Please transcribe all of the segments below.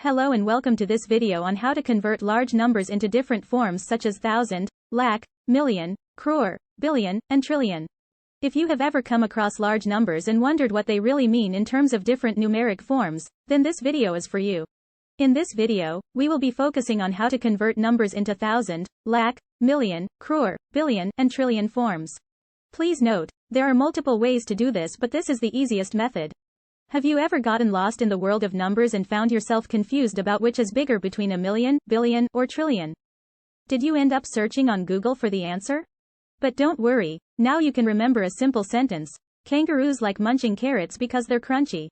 Hello and welcome to this video on how to convert large numbers into different forms such as thousand, lakh, million, crore, billion, and trillion. If you have ever come across large numbers and wondered what they really mean in terms of different numeric forms, then this video is for you. In this video, we will be focusing on how to convert numbers into thousand, lakh, million, crore, billion, and trillion forms. Please note, there are multiple ways to do this, but this is the easiest method. Have you ever gotten lost in the world of numbers and found yourself confused about which is bigger between a million, billion, or trillion? Did you end up searching on Google for the answer? But don't worry, now you can remember a simple sentence. Kangaroos like munching carrots because they're crunchy.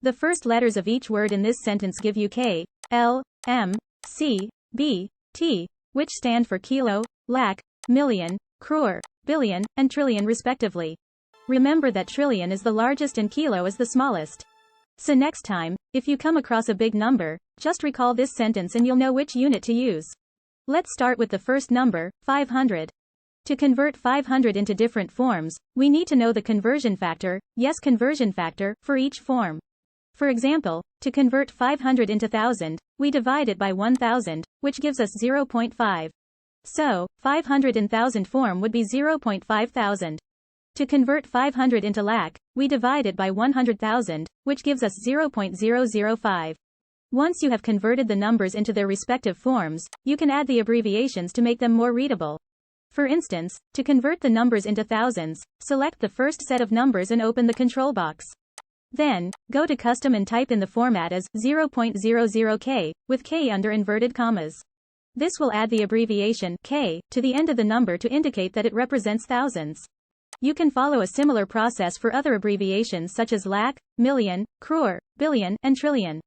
The first letters of each word in this sentence give you K, L, M, C, B, T, which stand for kilo, lakh, million, crore, billion, and trillion respectively. Remember that trillion is the largest and kilo is the smallest. So next time, if you come across a big number, just recall this sentence and you'll know which unit to use. Let's start with the first number, 500. To convert 500 into different forms, we need to know the conversion factor, yes, conversion factor, for each form. For example, to convert 500 into 1000, we divide it by 1000, which gives us 0.5. So, 500 in 1000 form would be 0.5 thousand. To convert 500 into lakh, we divide it by 100,000, which gives us 0.005. Once you have converted the numbers into their respective forms, you can add the abbreviations to make them more readable. For instance, to convert the numbers into thousands, select the first set of numbers and open the control box. Then, go to Custom and type in the format as 0.00k, with k under inverted commas. This will add the abbreviation k to the end of the number to indicate that it represents thousands. You can follow a similar process for other abbreviations such as lakh, million, crore, billion, and trillion.